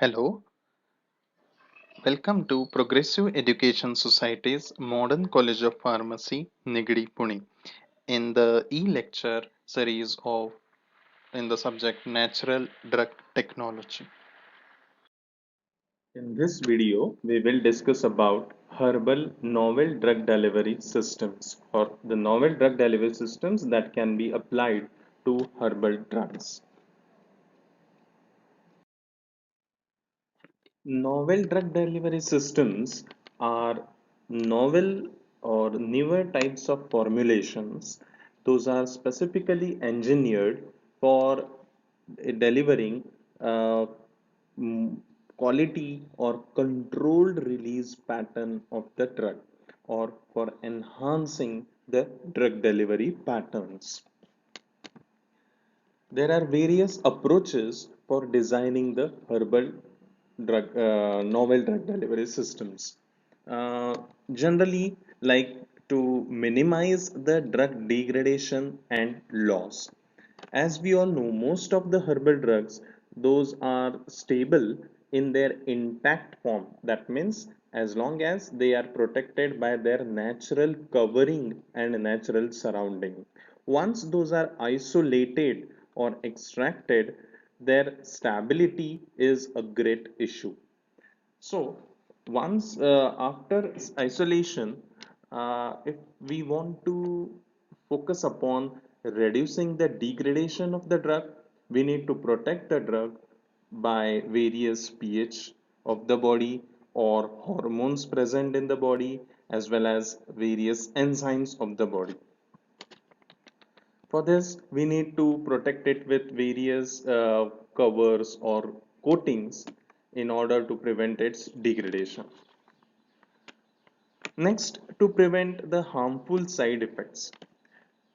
Hello, welcome to Progressive Education Society's Modern College of Pharmacy, Nigadi, Pune, in the e-lecture series of in the subject Natural Drug Technology. In this video, we will discuss about herbal novel drug delivery systems or the novel drug delivery systems that can be applied to herbal drugs. Novel drug delivery systems are novel or newer types of formulations. Those are specifically engineered for delivering uh, mm, quality or controlled release pattern of the drug or for enhancing the drug delivery patterns. There are various approaches for designing the herbal novel drug delivery systems. Uh, Generally, like to minimize the drug degradation and loss. As we all know, most of the herbal drugs, those are stable in their intact form. That means as long as they are protected by their natural covering and natural surrounding. Once those are isolated or extracted, their stability is a great issue. So, once after isolation, if we want to focus upon reducing the degradation of the drug, we need to protect the drug by various pH of the body or hormones present in the body as well as various enzymes of the body. For this, we need to protect it with various covers or coatings in order to prevent its degradation. Next, to prevent the harmful side effects,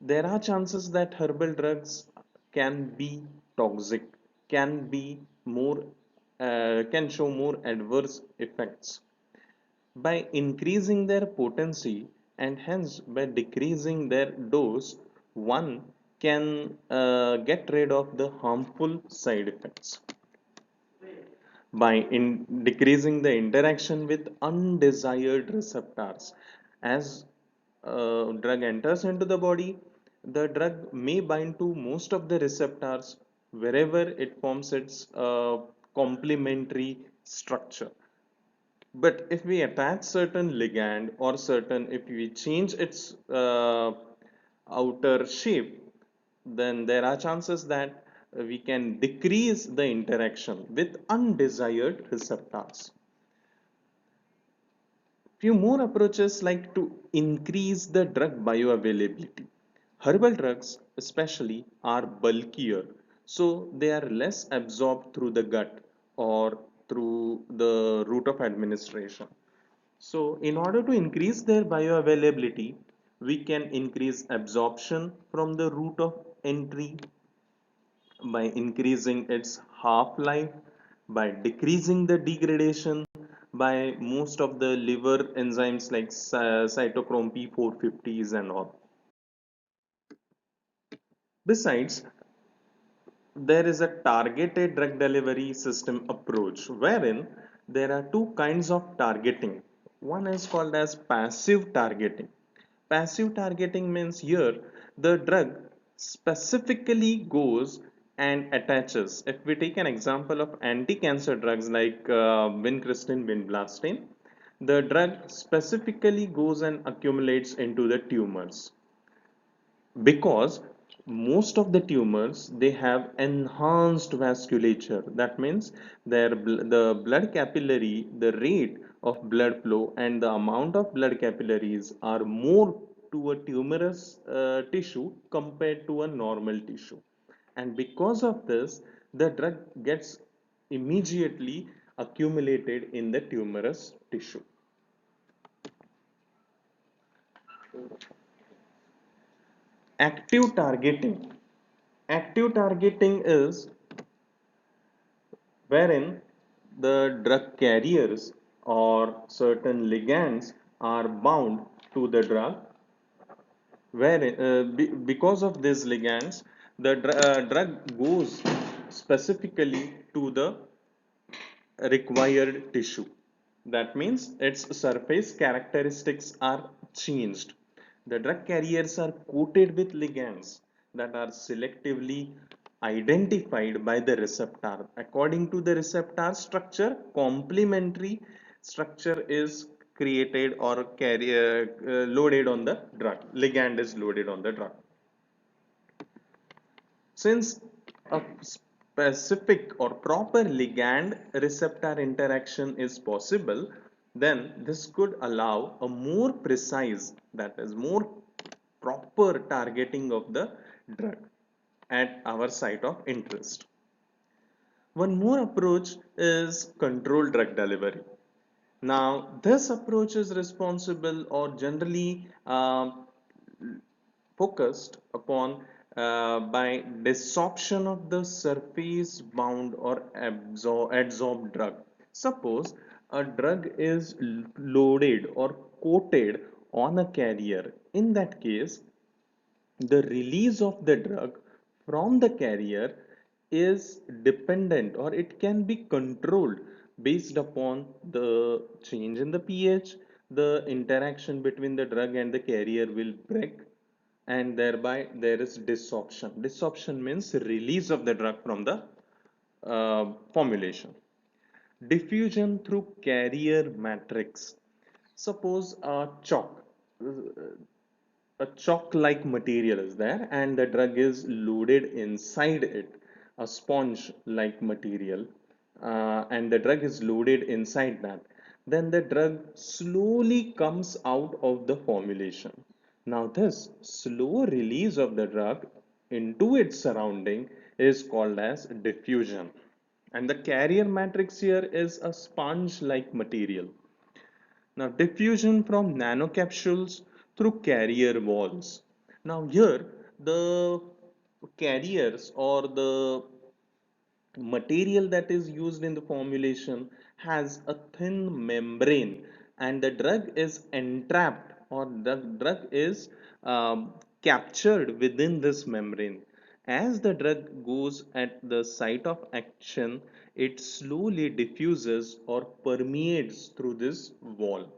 there are chances that herbal drugs can be toxic, can be more, can show more adverse effects. By increasing their potency and hence by decreasing their dose, one can get rid of the harmful side effects by decreasing the interaction with undesired receptors. As drug enters into the body, the drug may bind to most of the receptors wherever it forms its complementary structure. But if we attach certain ligand or certain, if we change its outer shape, then there are chances that we can decrease the interaction with undesired receptors. Few more approaches like to increase the drug bioavailability. Herbal drugs, especially, are bulkier, so they are less absorbed through the gut or through the route of administration. So, in order to increase their bioavailability, we can increase absorption from the route of entry by increasing its half-life, by decreasing the degradation by most of the liver enzymes like cytochrome P450s and all. Besides, there is a targeted drug delivery system approach wherein there are two kinds of targeting. One is called as passive targeting. Passive targeting means here the drug specifically goes and attaches. If we take an example of anti-cancer drugs like vincristine, vinblastine, the drug specifically goes and accumulates into the tumors because most of the tumors they have enhanced vasculature. That means the blood capillary, the rate of blood flow and the amount of blood capillaries are more to a tumorous tissue compared to a normal tissue, and because of this the drug gets immediately accumulated in the tumorous tissue. Active targeting is wherein the drug carriers or certain ligands are bound to the drug, wherein because of these ligands the drug goes specifically to the required tissue. That means its surface characteristics are changed. The drug carriers are coated with ligands that are selectively identified by the receptor. According to the receptor structure, complementary structure is created or loaded on the drug. Ligand is loaded on the drug. Since a specific or proper ligand receptor interaction is possible, then this could allow a more precise, that is, more proper targeting of the drug at our site of interest. One more approach is controlled drug delivery. Now, this approach is responsible or generally focused upon by desorption of the surface bound or adsorbed drug. Suppose a drug is loaded or coated on a carrier. In that case, the release of the drug from the carrier is dependent or it can be controlled based upon the change in the pH. The interaction between the drug and the carrier will break, and thereby there is desorption. Desorption means release of the drug from the formulation. Diffusion through carrier matrix. Suppose a chalk like material is there and the drug is loaded inside it, a sponge like material, and the drug is loaded inside that, then the drug slowly comes out of the formulation. Now this slow release of the drug into its surrounding is called as diffusion, and the carrier matrix here is a sponge like material. Now, diffusion from nanocapsules through carrier walls. Now, here the carriers or the material that is used in the formulation has a thin membrane, and the drug is entrapped or the drug is captured within this membrane. As the drug goes at the site of action, it slowly diffuses or permeates through this wall.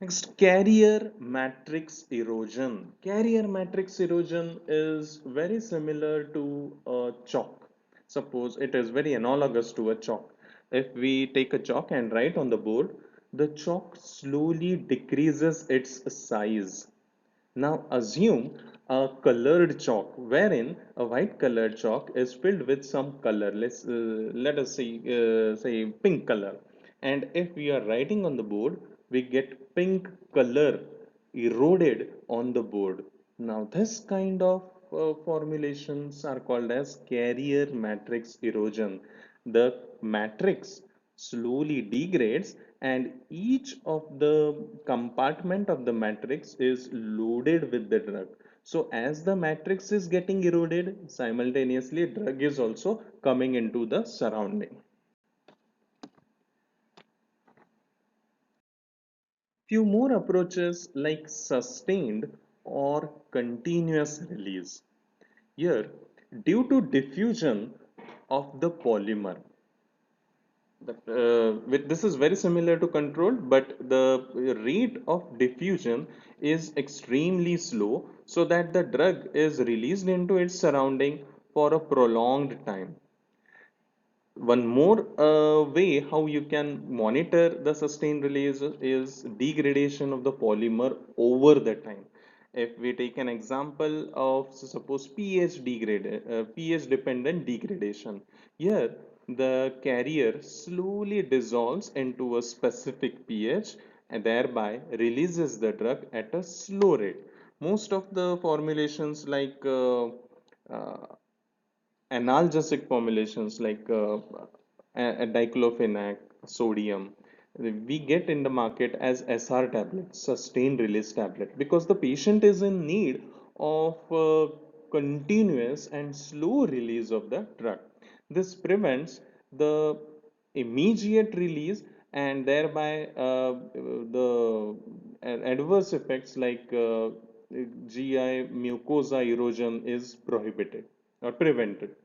Next, carrier matrix erosion. Carrier matrix erosion is very similar to a chalk. Suppose it is very analogous to a chalk. If we take a chalk and write on the board, the chalk slowly decreases its size. Now assume a colored chalk wherein a white colored chalk is filled with some color. Let us say pink color. And if we are writing on the board, we get pink color eroded on the board. Now this kind of formulations are called as carrier matrix erosion. The matrix slowly degrades and each of the compartment of the matrix is loaded with the drug. So as the matrix is getting eroded, simultaneously drug is also coming into the surrounding. Few more approaches like sustained or continuous release. Here, due to diffusion of the polymer, this is very similar to control, but the rate of diffusion is extremely slow so that the drug is released into its surrounding for a prolonged time. One more way how you can monitor the sustained release is degradation of the polymer over the time. If we take an example of suppose pH dependent degradation, here the carrier slowly dissolves into a specific pH and thereby releases the drug at a slow rate. Most of the formulations like uh, analgesic formulations like diclofenac, sodium, we get in the market as SR tablet, sustained release tablet, because the patient is in need of continuous and slow release of the drug. This prevents the immediate release and thereby the adverse effects like GI mucosa erosion is prohibited or prevented.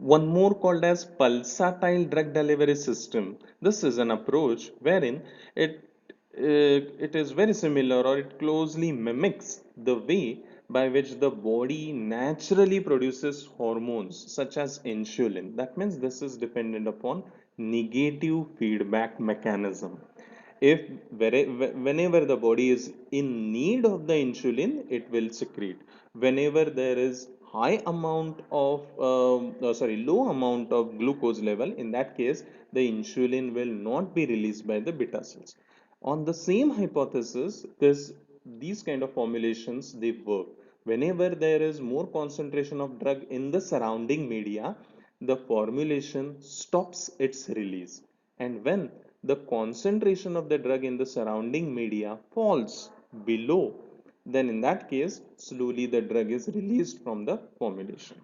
One more called as pulsatile drug delivery system. This is an approach wherein it is very similar, or it closely mimics the way by which the body naturally produces hormones such as insulin. That means this is dependent upon negative feedback mechanism. If whenever the body is in need of the insulin, it will secrete. Whenever there is high amount of low amount of glucose level, in that case the insulin will not be released by the beta cells. On the same hypothesis, these kind of formulations they work. Whenever there is more concentration of drug in the surrounding media, the formulation stops its release, and when the concentration of the drug in the surrounding media falls below, then in that case, slowly the drug is released from the formulation.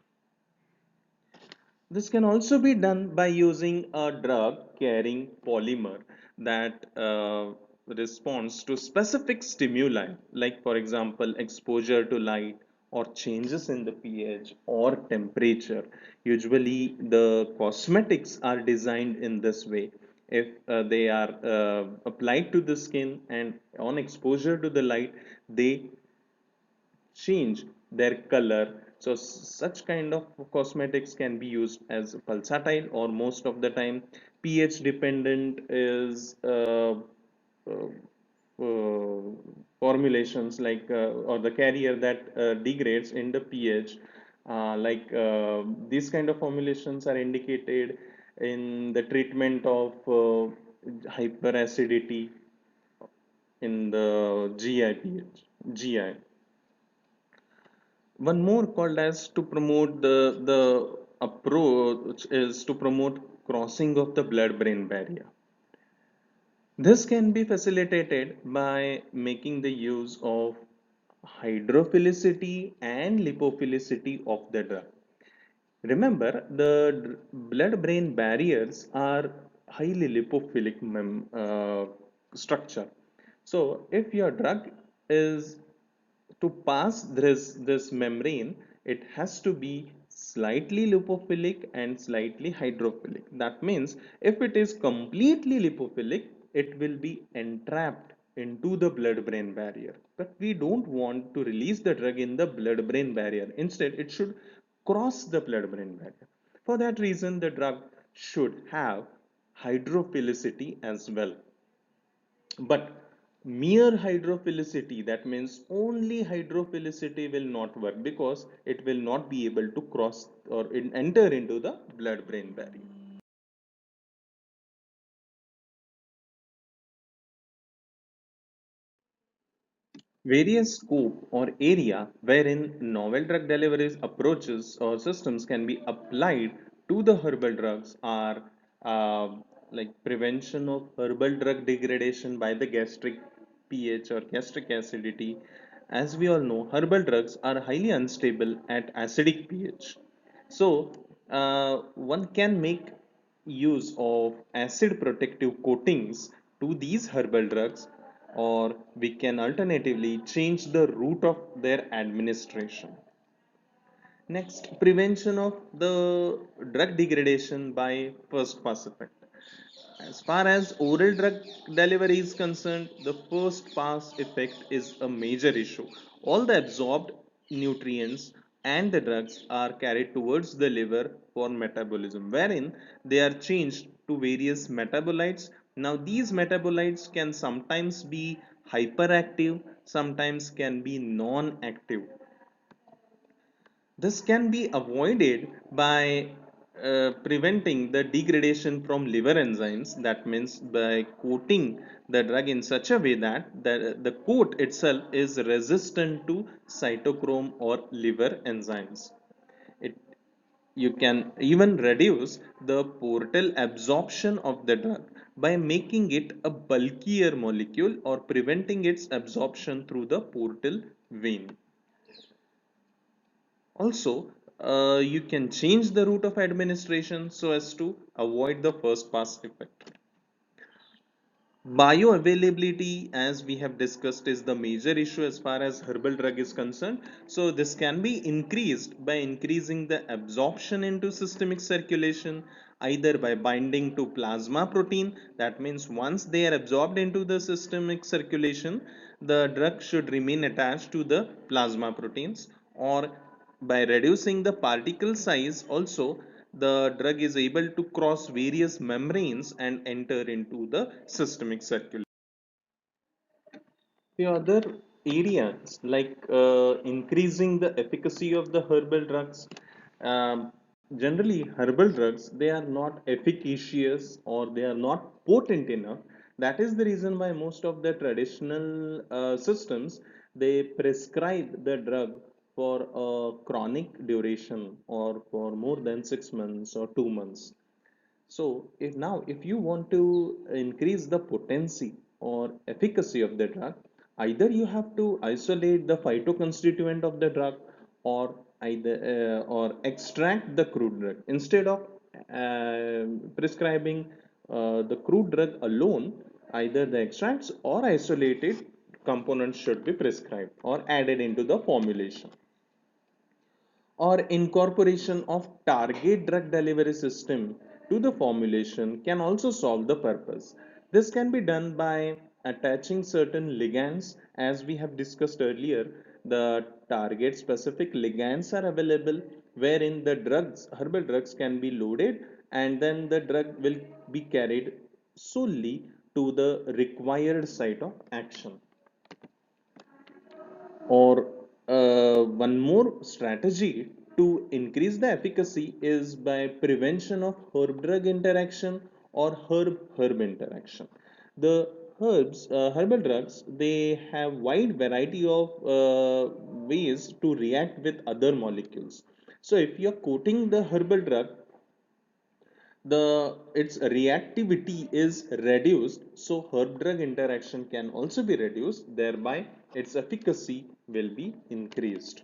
This can also be done by using a drug carrying polymer that responds to specific stimuli, like, for example, exposure to light or changes in the pH or temperature. Usually, the cosmetics are designed in this way. If they are applied to the skin and on exposure to the light, they change their color. So such kind of cosmetics can be used as pulsatile, or most of the time pH dependent is uh, formulations, like or the carrier that degrades in the pH. These kind of formulations are indicated in the treatment of hyperacidity in the GI. One more called as to promote the approach is to promote crossing of the blood-brain barrier. This can be facilitated by making the use of hydrophilicity and lipophilicity of the drug. Remember, the blood-brain barriers are highly lipophilic structure. So, if your drug is to pass this membrane, it has to be slightly lipophilic and slightly hydrophilic. That means if it is completely lipophilic, it will be entrapped into the blood-brain barrier. But we don't want to release the drug in the blood-brain barrier. Instead, it should cross the blood-brain barrier. For that reason, the drug should have hydrophilicity as well. But mere hydrophilicity, that means only hydrophilicity, will not work because it will not be able to cross or enter into the blood-brain barrier. Various scope or area wherein novel drug delivery approaches or systems can be applied to the herbal drugs are uh, like prevention of herbal drug degradation by the gastric pH or gastric acidity. As we all know, herbal drugs are highly unstable at acidic pH. So, one can make use of acid protective coatings to these herbal drugs, or we can alternatively change the route of their administration. Next, prevention of the drug degradation by first pass effect. As far as oral drug delivery is concerned, the first pass effect is a major issue. All the absorbed nutrients and the drugs are carried towards the liver for metabolism, wherein they are changed to various metabolites. Now, these metabolites can sometimes be hyperactive, sometimes can be non active. This can be avoided by preventing the degradation from liver enzymes. That means by coating the drug in such a way that the coat itself is resistant to cytochrome or liver enzymes. It, you can even reduce the portal absorption of the drug by making it a bulkier molecule or preventing its absorption through the portal vein. Also, you can change the route of administration so as to avoid the first pass effect. Bioavailability, as we have discussed, is the major issue as far as herbal drug is concerned. So this can be increased by increasing the absorption into systemic circulation, either by binding to plasma protein. That means once they are absorbed into the systemic circulation, the drug should remain attached to the plasma proteins, or by reducing the particle size also, the drug is able to cross various membranes and enter into the systemic circulation. The other areas like increasing the efficacy of the herbal drugs. Um, Generally, herbal drugs, they are not efficacious or they are not potent enough. That is the reason why most of the traditional systems, they prescribe the drug for a chronic duration or for more than 6 months or 2 months. So if you want to increase the potency or efficacy of the drug, either you have to isolate the phytoconstituent of the drug, or either or extract the crude drug instead of prescribing the crude drug alone. Either the extracts or isolated components should be prescribed or added into the formulation, or incorporation of target drug delivery system to the formulation can also solve the purpose. This can be done by attaching certain ligands. As we have discussed earlier, the target specific ligands are available wherein the drugs, herbal drugs, can be loaded, and then the drug will be carried solely to the required site of action. Or one more strategy to increase the efficacy is by prevention of herb drug interaction or herb herb interaction. The herbal drugs, they have wide variety of ways to react with other molecules. So if you're coating the herbal drug, the its reactivity is reduced, so herb drug interaction can also be reduced, thereby its efficacy will be increased.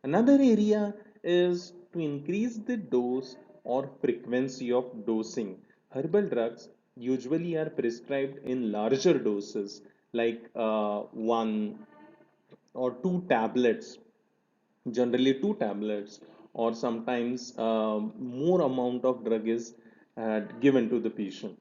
Another area is to increase the dose or frequency of dosing. Herbal drugs usually are prescribed in larger doses, like 1 or 2 tablets, generally 2 tablets, or sometimes more amount of drug is given to the patient.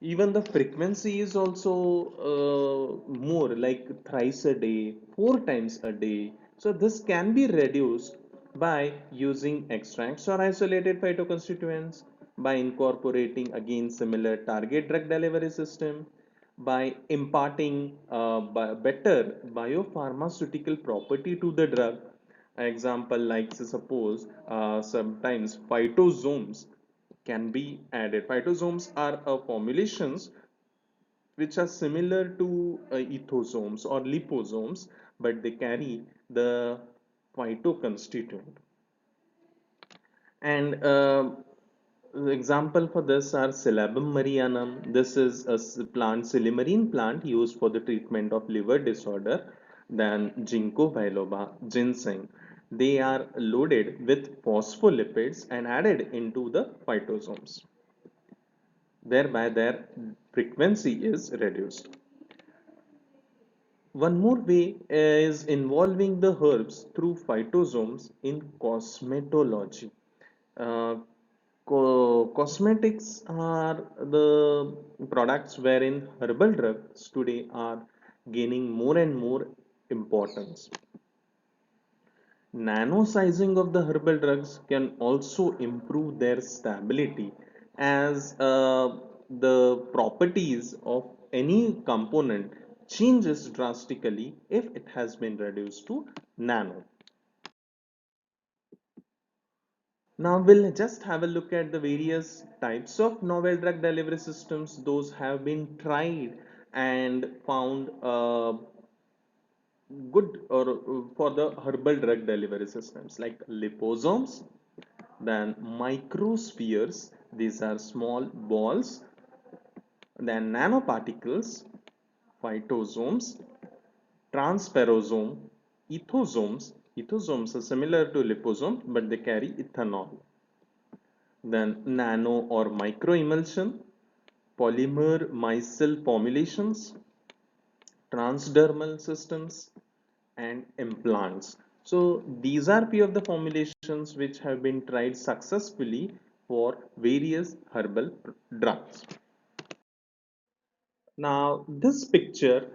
Even the frequency is also more, like thrice a day, 4 times a day. So this can be reduced by using extracts or isolated phytoconstituents, by incorporating again similar target drug delivery system, by imparting better biopharmaceutical property to the drug. Example, like suppose sometimes phytosomes can be added. Phytosomes are formulations which are similar to ethosomes or liposomes, but they carry the phytoconstituent. And example for this are Silabum marianum. This is a plant, Silymarin plant, used for the treatment of liver disorder. Then Ginkgo biloba, ginseng. They are loaded with phospholipids and added into the phytosomes. Thereby their frequency is reduced. One more way is involving the herbs through phytosomes in cosmetology. Uh, Cosmetics are the products wherein herbal drugs today are gaining more and more importance. Nano sizing of the herbal drugs can also improve their stability, as the properties of any component changes drastically if it has been reduced to nano. Now we'll just have a look at the various types of novel drug delivery systems. Those have been tried and found good or for the herbal drug delivery systems, like liposomes, then microspheres, these are small balls, then nanoparticles, phytosomes, transperosome, ethosomes. Ethosomes are similar to liposomes, but they carry ethanol. Then nano or microemulsion, polymer micelle formulations, transdermal systems, and implants. So these are few of the formulations which have been tried successfully for various herbal drugs. Now this picture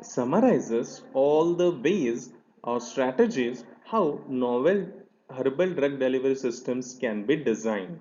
summarizes all the ways or strategies how novel herbal drug delivery systems can be designed.